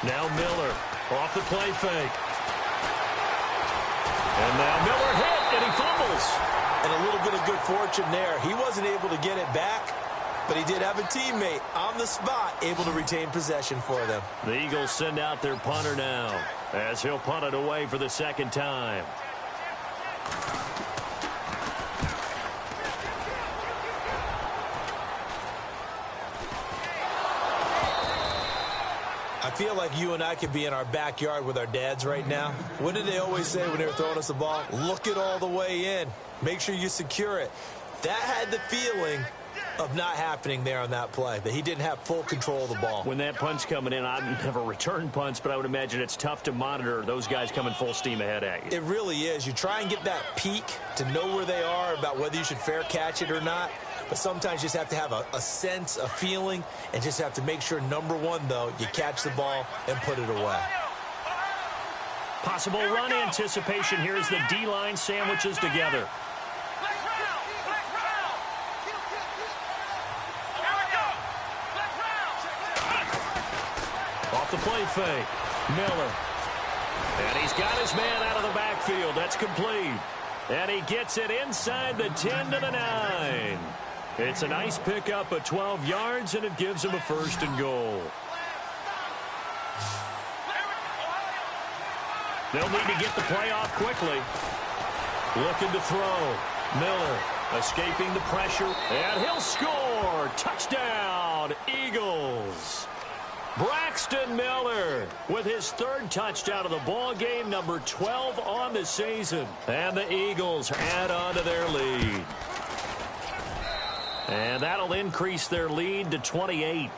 Now Miller off the play fake. And now Miller hit, and he fumbles. And a little bit of good fortune there. He wasn't able to get it back, but he did have a teammate on the spot able to retain possession for them. The Eagles send out their punter now as he'll punt it away for the second time. I feel like you and I could be in our backyard with our dads right now. What did they always say when they were throwing us the ball? Look it all the way in. Make sure you secure it. That had the feeling of not happening there on that play, that he didn't have full control of the ball. When that punt's coming in, I've never returned punts, but I would imagine it's tough to monitor those guys coming full steam ahead at you. It really is. You try and get that peek to know where they are about whether you should fair catch it or not. But sometimes you just have to have a sense, a feeling, and just have to make sure, number one, though, you catch the ball and put it away. Possible run anticipation here as the D-line sandwiches together. Off the play fake, Miller. And he's got his man out of the backfield. That's complete. And he gets it inside the 10 to the 9. It's a nice pickup of 12 yards, and it gives him a 1st and goal. They'll need to get the play off quickly. Looking to throw. Miller escaping the pressure, and he'll score. Touchdown, Eagles. Braxton Miller with his 3rd touchdown of the ball game, number 12 on the season. And the Eagles add on to their lead. And that'll increase their lead to 28.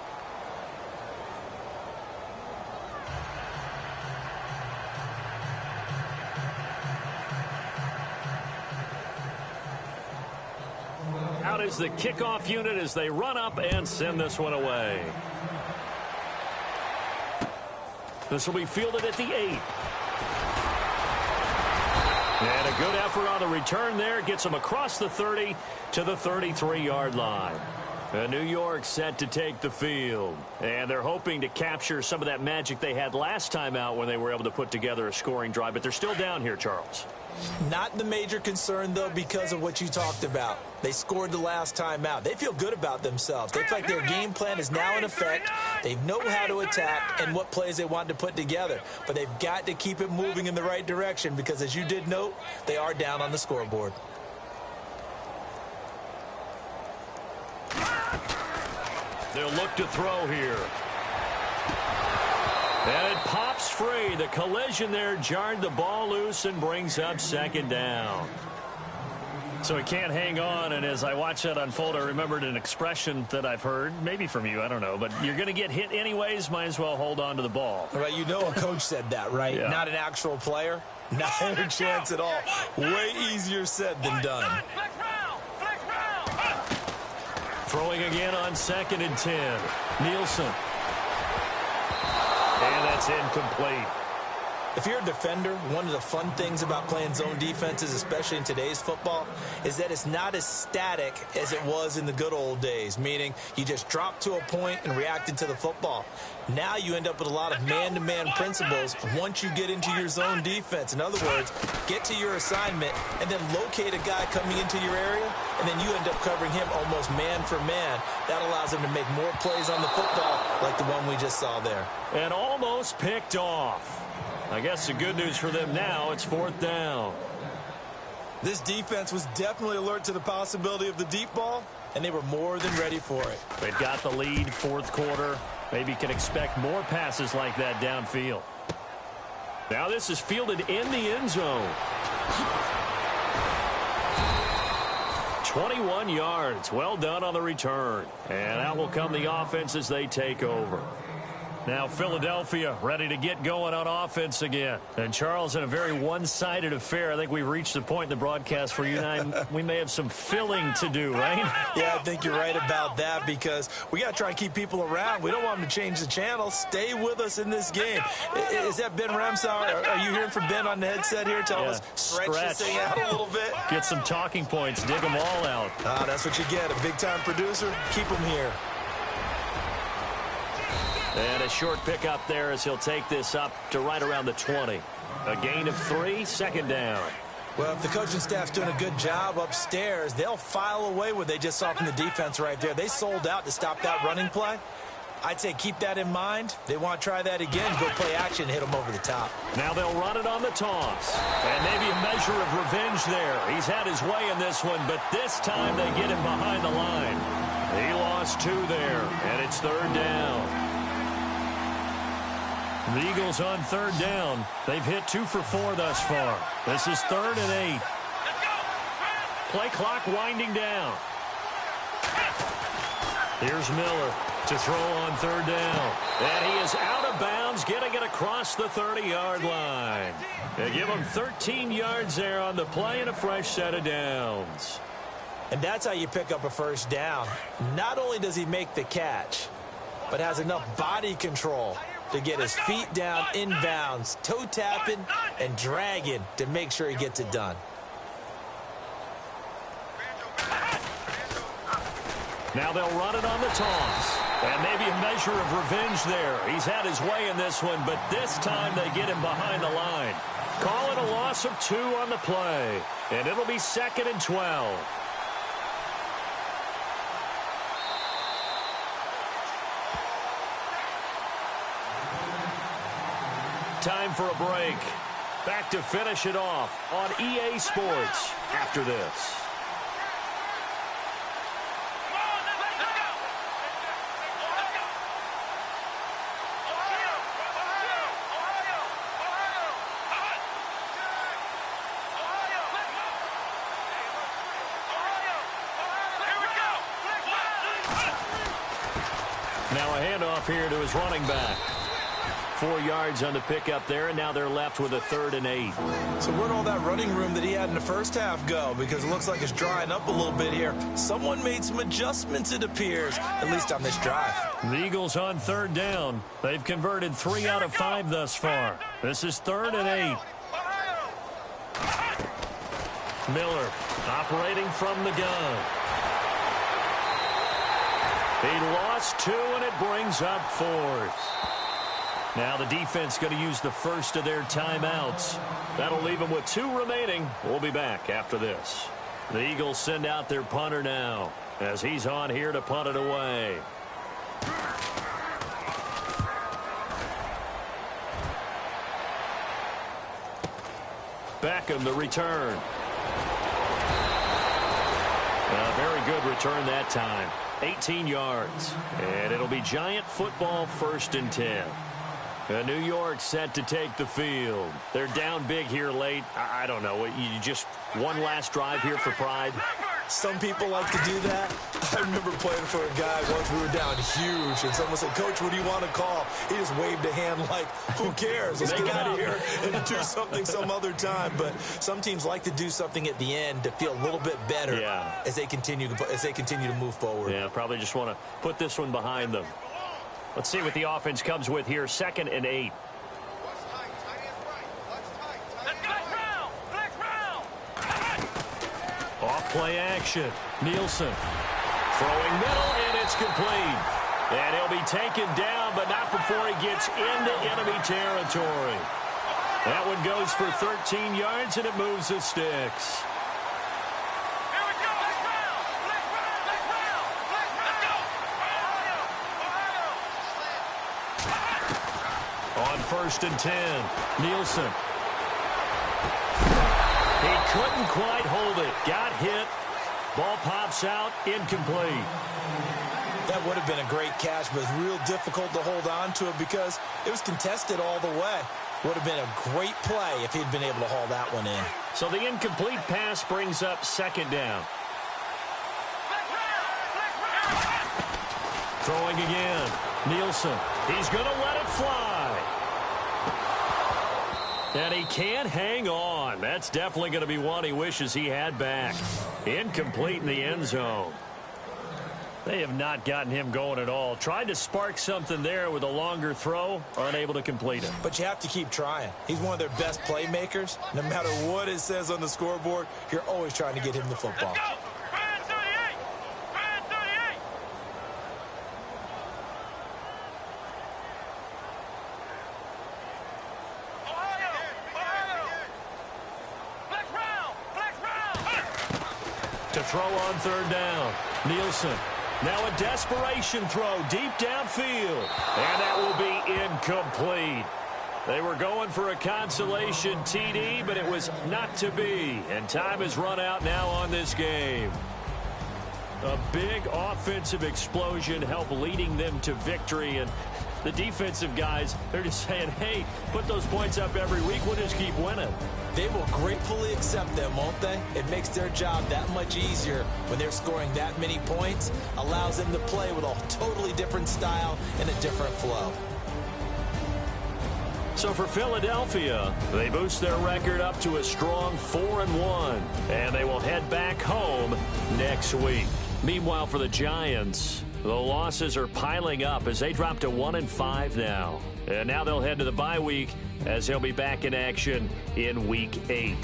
Out is the kickoff unit as they run up and send this one away. This will be fielded at the 8. And a good effort on the return there. Gets them across the 30 to the 33-yard line. And New York set to take the field. And they're hoping to capture some of that magic they had last time out when they were able to put together a scoring drive. But they're still down here, Charles. Not the major concern, though, because of what you talked about. They scored the last time out. They feel good about themselves. They feel like their game plan is now in effect. They know how to attack and what plays they want to put together. But they've got to keep it moving in the right direction because, as you did note, they are down on the scoreboard. They'll look to throw here. And it pops free. The collision there jarred the ball loose and brings up 2nd down. So he can't hang on, and as I watch that unfold, I remembered an expression that I've heard, maybe from you, I don't know, but you're going to get hit anyways, might as well hold on to the ball. Right, you know a coach said that, right? Yeah. Not an actual player. Not a chance at all. Way easier said than done. Throwing again on 2nd and 10. Nielsen. And that's incomplete. If you're a defender, one of the fun things about playing zone defenses, especially in today's football, is that it's not as static as it was in the good old days, meaning you just drop to a point and reacted to the football. Now you end up with a lot of man-to-man principles once you get into your zone defense. In other words, get to your assignment and then locate a guy coming into your area, and then you end up covering him almost man for man. That allows him to make more plays on the football like the one we just saw there. And almost picked off. I guess the good news for them now, it's 4th down. This defense was definitely alert to the possibility of the deep ball, and they were more than ready for it. They've got the lead, 4th quarter. Maybe can expect more passes like that downfield. Now this is fielded in the end zone. 21 yards. Well done on the return. And out will come the offense as they take over. Now Philadelphia ready to get going on offense again. And Charles, in a very one-sided affair, I think we've reached the point in the broadcast where you and I, we may have some filling to do, right? Yeah, I think you're right about that because we got to try and keep people around. We don't want them to change the channel. Stay with us in this game. Is that Ben Ramsauer? Are you hearing from Ben on the headset here? Tell us, stretch this thing out a little bit. Get some talking points. Dig them all out. That's what you get. A big-time producer. Keep them here. And a short pickup there as he'll take this up to right around the 20. A gain of 3, 2nd down. Well, if the coaching staff's doing a good job upstairs, they'll file away what they just saw from the defense right there. They sold out to stop that running play. I'd say keep that in mind. They want to try that again, go play action, hit them over the top. Now they'll run it on the toss. And maybe a measure of revenge there. He's had his way in this one, but this time they get him behind the line. He lost 2 there, and it's 3rd down. The Eagles on 3rd down. They've hit 2 for 4 thus far. This is 3rd and 8. Play clock winding down. Here's Miller to throw on 3rd down. And he is out of bounds, getting it across the 30-yard line. They give him 13 yards there on the play and a fresh set of downs. And that's how you pick up a 1st down. Not only does he make the catch, but has enough body control to get his feet down inbounds, toe tapping and dragging to make sure he gets it done. Now they'll run it on the toss. And maybe a measure of revenge there. He's had his way in this one, but this time they get him behind the line. Call it a loss of 2 on the play. And it'll be 2nd and 12. Time for a break. Back to finish it off on EA Sports after this. Now a handoff here to his running back. 4 yards on the pickup there, and now they're left with a 3rd and 8. So where'd all that running room that he had in the first half go? Because it looks like it's drying up a little bit here. Someone made some adjustments, it appears, at least on this drive. The Eagles on 3rd down. They've converted 3 out of 5 thus far. This is 3rd and 8. Miller operating from the gun. He lost 2, and it brings up 4th. Now the defense going to use the first of their timeouts. That'll leave them with 2 remaining. We'll be back after this. The Eagles send out their punter now as he's on here to punt it away. Beckham the return. A very good return that time. 18 yards. And it'll be Giant football 1st and 10. New York set to take the field. They're down big here late. I don't know. You just one last drive here for pride? Some people like to do that. I remember playing for a guy once we were down huge, and someone said, "Coach, what do you want to call?" He just waved a hand like, who cares? Let's get out of here and do something some other time. But some teams like to do something at the end to feel a little bit better as they continue to move forward. Yeah, probably just want to put this one behind them. Let's see what the offense comes with here. 2nd and 8. Off play action. Nielsen throwing middle, and it's complete. And he'll be taken down, but not before he gets into enemy territory. That one goes for 13 yards, and it moves the sticks. On 1st and 10, Nielsen. He couldn't quite hold it. Got hit. Ball pops out. Incomplete. That would have been a great catch, but it's real difficult to hold on to it because it was contested all the way. Would have been a great play if he'd been able to haul that one in. So the incomplete pass brings up 2nd down. Throwing again. Nielsen. He's going to let it fly. And he can't hang on. That's definitely going to be one he wishes he had back. Incomplete in the end zone. They have not gotten him going at all. Tried to spark something there with a longer throw. Unable to complete it. But you have to keep trying. He's one of their best playmakers. No matter what it says on the scoreboard, you're always trying to get him the football. To throw on 3rd down. Nielsen. Now a desperation throw deep downfield. And that will be incomplete. They were going for a consolation TD, but it was not to be. And time has run out now on this game. A big offensive explosion helped leading them to victory. And the defensive guys, they're just saying, hey, put those points up every week. We'll just keep winning. They will gratefully accept them, won't they? It makes their job that much easier when they're scoring that many points. Allows them to play with a totally different style and a different flow. So for Philadelphia, they boost their record up to a strong 4-1, and they will head back home next week. Meanwhile, for the Giants, the losses are piling up as they drop to 1-5 now. And now they'll head to the bye week as they'll be back in action in Week 8.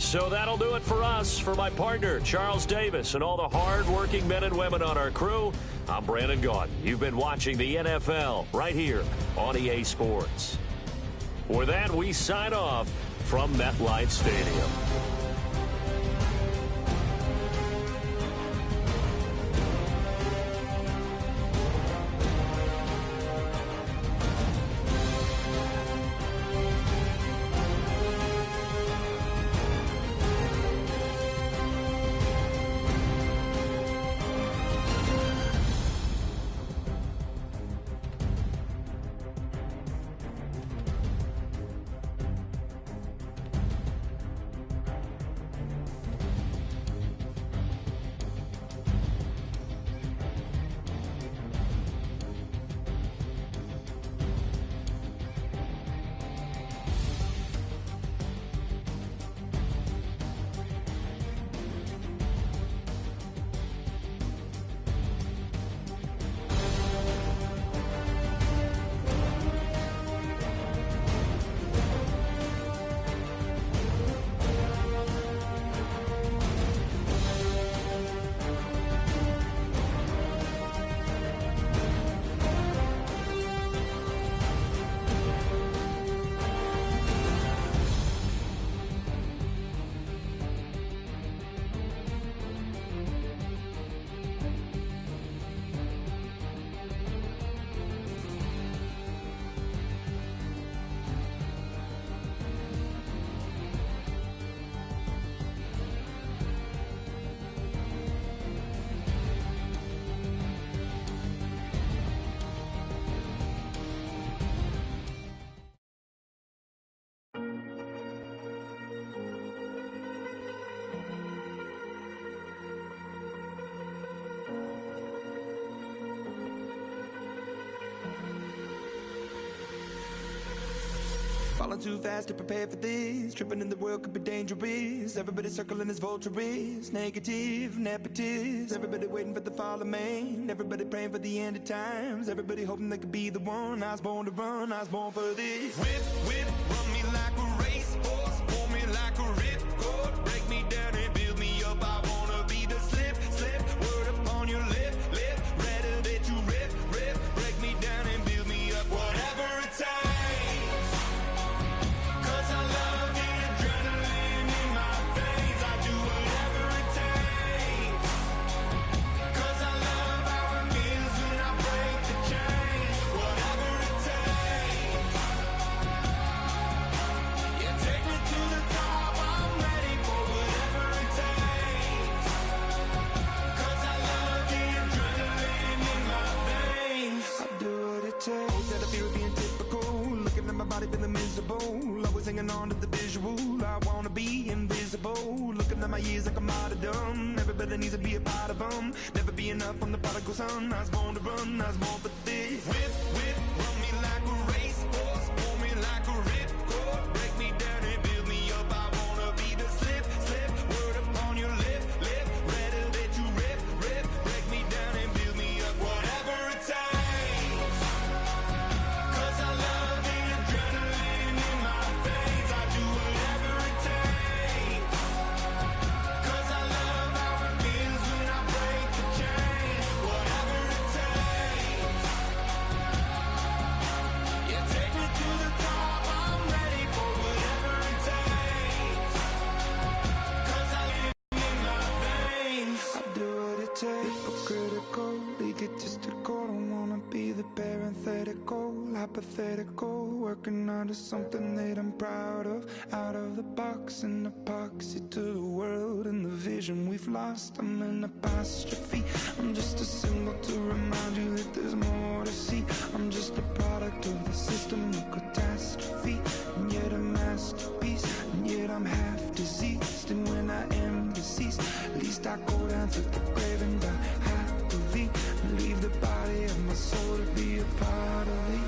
So that'll do it for us. For my partner, Charles Davis, and all the hard-working men and women on our crew, I'm Brandon Gaudin. You've been watching the NFL right here on EA Sports. For that, we sign off from MetLife Stadium. Falling too fast to prepare for this. Tripping in the world could be dangerous. Everybody circling as vultures. Negative, nepotist. Everybody waiting for the fall of man. Everybody praying for the end of times. Everybody hoping they could be the one. I was born to run, I was born for this. Whip, whip, run me like a racehorse. Pull me like a ripcord. Break me down and build me up. I wanna be the slip, slip. Word upon your lip, lip. Rather that you rip, rip. Break me down and build me up. Whatever it takes. Feeling miserable, always hanging on to the visual. I wanna be invisible, looking at my years like I'm out of dumb. Everybody needs to be a part of them. Never be enough on the prodigal son. I was born to run, I was born for this. Whip, whip, run me like a racehorse. Pull me like a ripcord. Break me down and build me up. I wanna be the slip, slip. Word upon your lip, lip. Rather that you rip, rip. Break me down and build me up. Whatever it takes. Hypothetical, working out of something that I'm proud of. Out of the box, an epoxy to the world and the vision we've lost. I'm an apostrophe. I'm just a symbol to remind you that there's more to see. I'm just a product of the system of catastrophe, and yet a masterpiece. And yet I'm half diseased, and when I am deceased, at least I go down to the grave and die happily, and leave the body of my soul to be a part of me.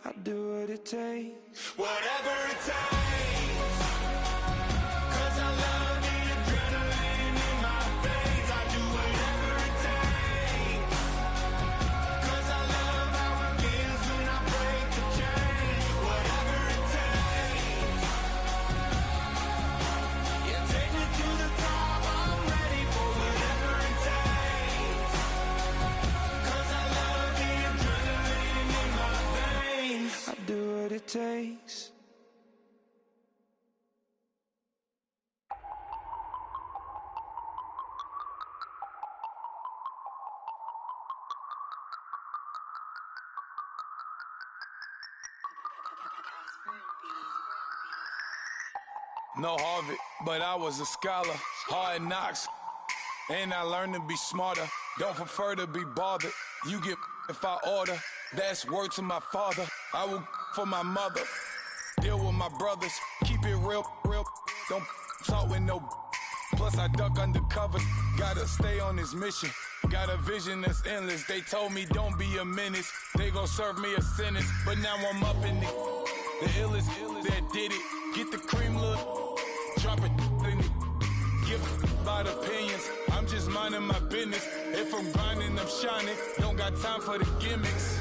I'll do what it takes. Whatever it takes. 'Cause I love the adrenaline in my veins. I do whatever it takes. 'Cause I love how it feels when I break the chains. Whatever it takes. takes. No Harvard, but I was a scholar. Hard knocks, and I learned to be smarter. Don't prefer to be bothered. You get if I order. That's word to my father. I will for my mother. Deal with my brothers. Keep it real, real. Don't talk with no. Plus I duck undercover. Gotta stay on this mission. Got a vision that's endless. They told me don't be a menace. They gon' serve me a sentence. But now I'm up in the illest that did it. Get the cream look. Drop it in it. Give about opinions. I'm just minding my business. If I'm grinding, I'm shining. Don't got time for the gimmicks.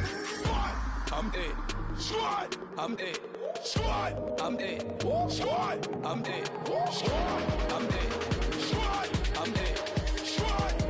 I'm dead. Squad. I'm dead. Squad. I'm dead. Squad. I'm dead. Squad. I'm dead. Squad. I'm dead. Squad.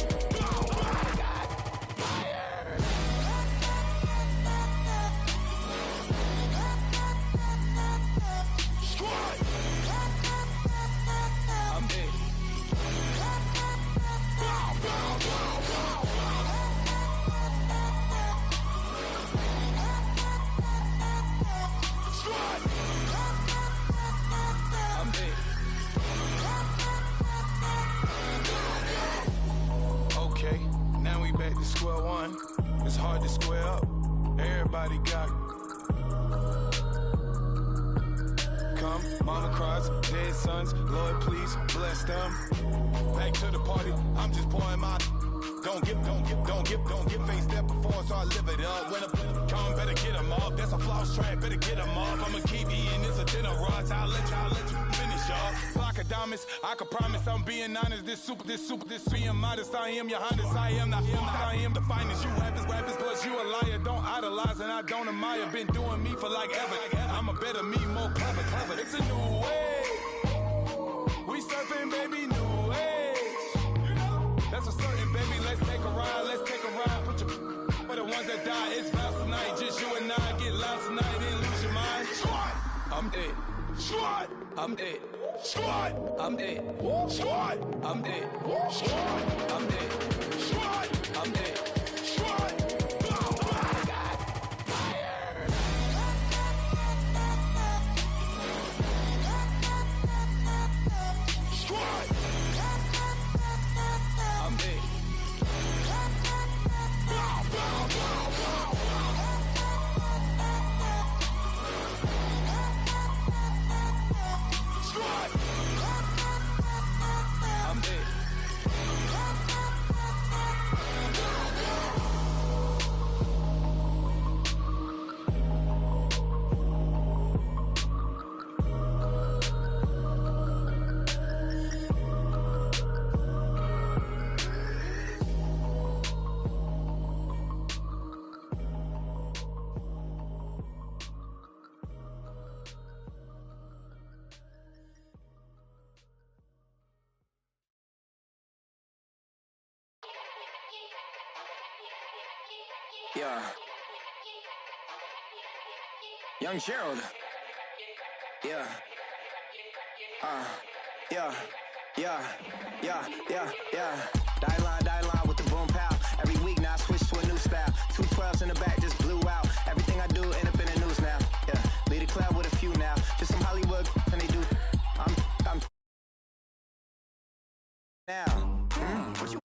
Square one, it's hard to square up. Everybody got come, mama cries, dead sons. Lord, please bless them. Back to the party, I'm just pouring my. Don't get faced that before, so I live it up. When a come, better get them up. That's a floss track, better get them up. I'ma keep eating, it's a dinner rush. I'll let you finish up. Flock of diamonds, I can promise I'm being honest. This being modest. I am your highness, I am the finest. You rappers, plus you a liar. Don't idolize and I don't admire. Been doing me for like ever. I'm a better me, more clever. It's a new way. We surfing, baby, new age. That's a certain, baby. Let's take a ride. Put your for the ones that die. It's vows tonight. Just you and I get lost tonight and lose your mind. Squad, I'm dead. Squad, I'm dead. Squad, I'm dead. Squad, I'm dead. Squad, I'm dead. Squad, I'm dead. Squad. Yeah. Young Gerald. Yeah. Die line with the boom pow. Every week now I switch to a new style. 212s in the back just blew out. Everything I do end up in the news now. Yeah. Lead a club with a few now. Just some Hollywood and they do. I'm now. What you